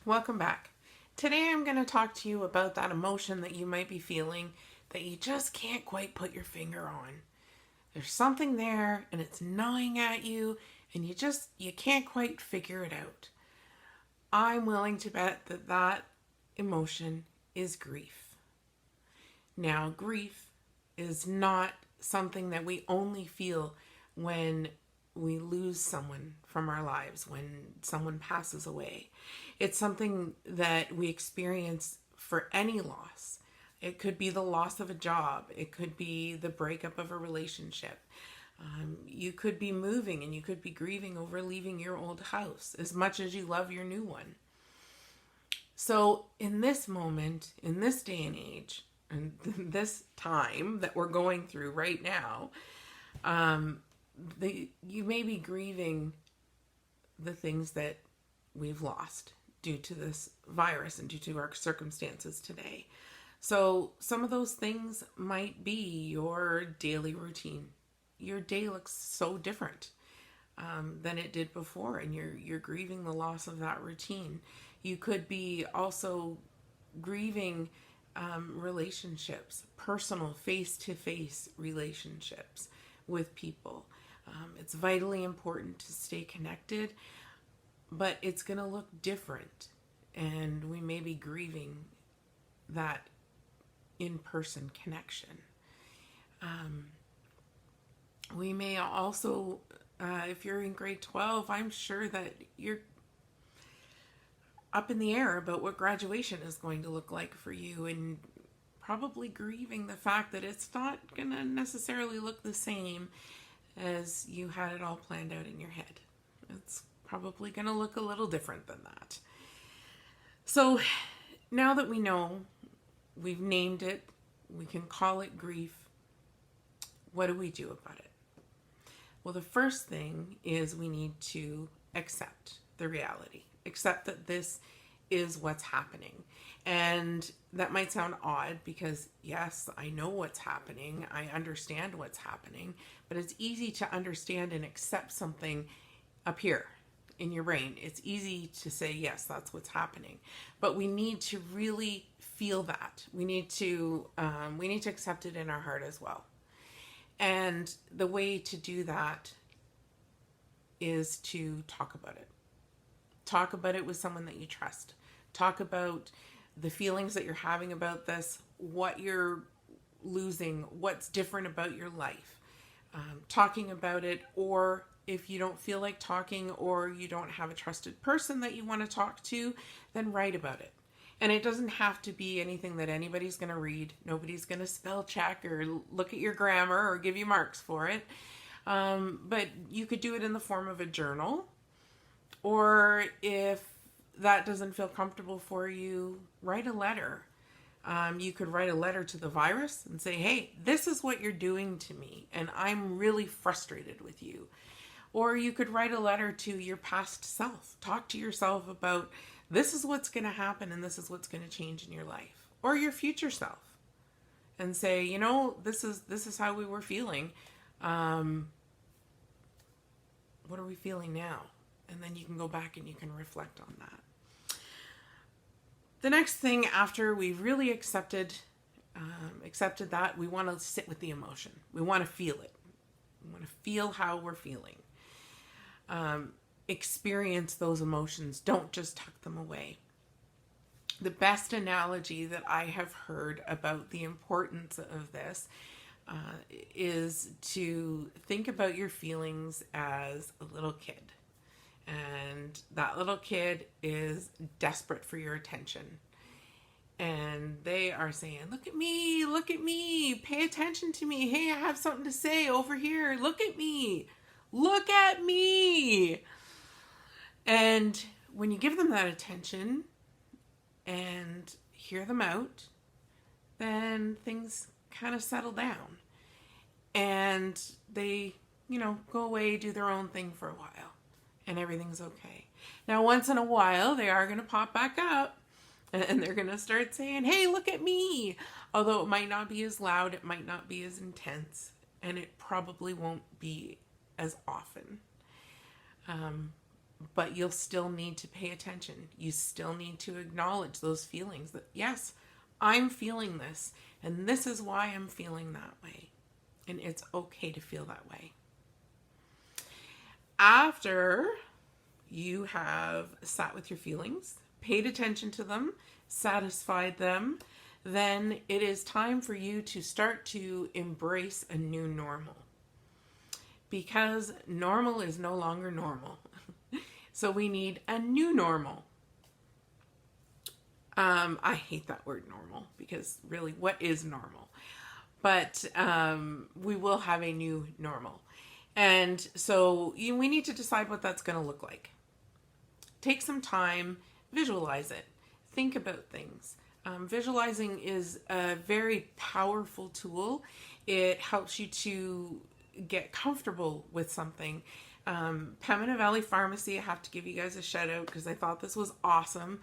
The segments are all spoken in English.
Welcome back. Today I'm going to talk to you about that emotion that you might be feeling that you just can't quite put your finger on. There's something there and it's gnawing at you and you can't quite figure it out. I'm willing to bet that that emotion is grief. Now, grief is not something that we only feel when we lose someone from our lives, when someone passes away. It's something that we experience for any loss. It could be the loss of a job. It could be the breakup of a relationship. You could be moving and you could be grieving over leaving your old house as much as you love your new one. So in this moment, in this day and age, and this time that we're going through right now, you may be grieving the things that we've lost due to this virus and due to our circumstances today. So some of those things might be your daily routine. Your day looks so different than it did before, and you're grieving the loss of that routine. You could be also grieving relationships, personal face-to-face relationships with people. It's vitally important to stay connected, but it's going to look different, and we may be grieving that in-person connection. We may also, if you're in grade 12, I'm sure that you're up in the air about what graduation is going to look like for you, and probably grieving the fact that it's not going to necessarily look the same as you had it all planned out in your head. It's probably going to look a little different than that. So now that we know, we've named it, we can call it grief, what do we do about it? Well, the first thing is we need to accept the reality. Accept that this is what's happening. And that might sound odd because, yes, I know what's happening. I understand what's happening. But it's easy to understand and accept something up here in your brain. It's easy to say, yes, that's what's happening. But we need to really feel that. We need to accept it in our heart as well. And the way to do that is to talk about it. Talk about it with someone that you trust. Talk about the feelings that you're having about this, what you're losing, what's different about your life. Talking about it, or if you don't feel like talking or you don't have a trusted person that you want to talk to, then write about it. And it doesn't have to be anything that anybody's going to read. Nobody's going to spell check or look at your grammar or give you marks for it. But you could do it in the form of a journal. Or if that doesn't feel comfortable for you, write a letter. You could write a letter to the virus and say, hey, this is what you're doing to me, and I'm really frustrated with you. Or you could write a letter to your past self. Talk to yourself about this is what's going to happen and this is what's going to change in your life. Or your future self. And say, you know, this is how we were feeling. What are we feeling now? And then you can go back and you can reflect on that. The next thing after we've really accepted that, we want to sit with the emotion. We want to feel it. We want to feel how we're feeling. Experience those emotions. Don't just tuck them away. The best analogy that I have heard about the importance of this is to think about your feelings as a little kid. And that little kid is desperate for your attention. And they are saying, look at me, pay attention to me. Hey, I have something to say over here. Look at me. And when you give them that attention and hear them out, then things kind of settle down. And they, go away, do their own thing for a while. And everything's okay. Now, once in a while, they are going to pop back up and they're going to start saying, hey, look at me. Although it might not be as loud, it might not be as intense, and it probably won't be as often. but you'll still need to pay attention. You still need to acknowledge those feelings that, yes, I'm feeling this, and this is why I'm feeling that way. And it's okay to feel that way. After you have sat with your feelings, paid attention to them, satisfied them, then it is time for you to start to embrace a new normal. Because normal is no longer normal. So we need a new normal. I hate that word normal, because really, what is normal? But we will have a new normal. And so we need to decide what that's going to look like. Take some time, visualize it, think about things. Visualizing is a very powerful tool. It helps you to get comfortable with something. Pembina Valley Pharmacy, I have to give you guys a shout out because I thought this was awesome.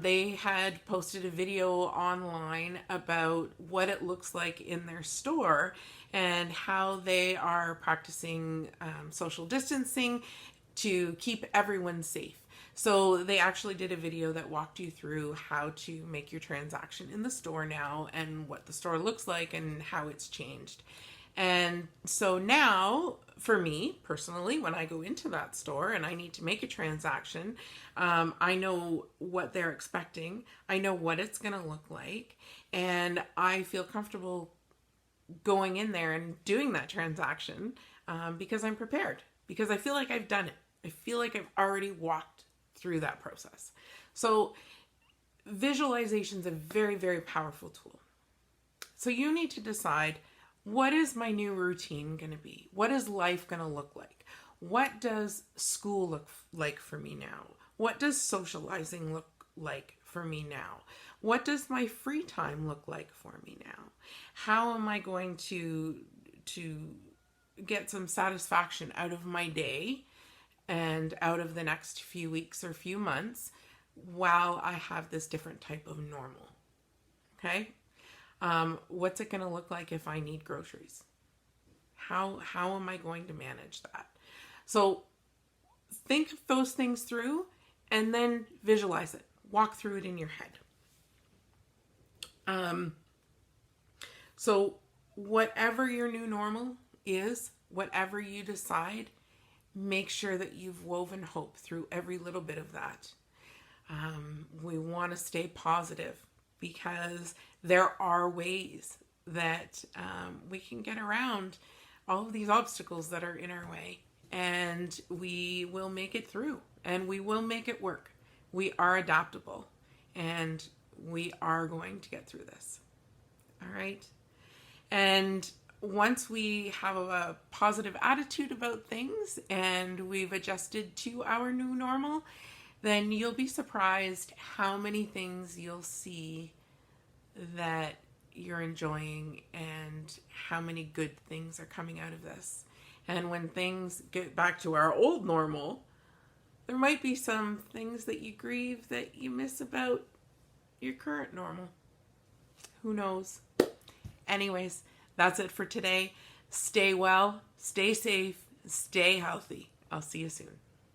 They had posted a video online about what it looks like in their store and how they are practicing social distancing to keep everyone safe. So they actually did a video that walked you through how to make your transaction in the store now and what the store looks like and how it's changed. And so now, for me personally, when I go into that store and I need to make a transaction, I know what they're expecting. I know what it's going to look like. And I feel comfortable going in there and doing that transaction because I'm prepared, because I feel like I've done it. I feel like I've already walked through that process. So visualization is a very, very powerful tool. So you need to decide, what is my new routine going to be? What is life going to look like? What does school look like for me now? What does socializing look like for me now? What does my free time look like for me now? How am I going to get some satisfaction out of my day and out of the next few weeks or few months while I have this different type of normal? Okay? What's it going to look like if I need groceries? How am I going to manage that? So think those things through and then visualize it. Walk through it in your head. So whatever your new normal is, whatever you decide, make sure that you've woven hope through every little bit of that. We want to stay positive because there are ways that we can get around all of these obstacles that are in our way, and we will make it through and we will make it work. We are adaptable and we are going to get through this. All right. And once we have a positive attitude about things and we've adjusted to our new normal, then you'll be surprised how many things you'll see that you're enjoying and how many good things are coming out of this. And when things get back to our old normal, there might be some things that you grieve that you miss about your current normal. Who knows? Anyways, that's it for today. Stay well, stay safe, stay healthy. I'll see you soon.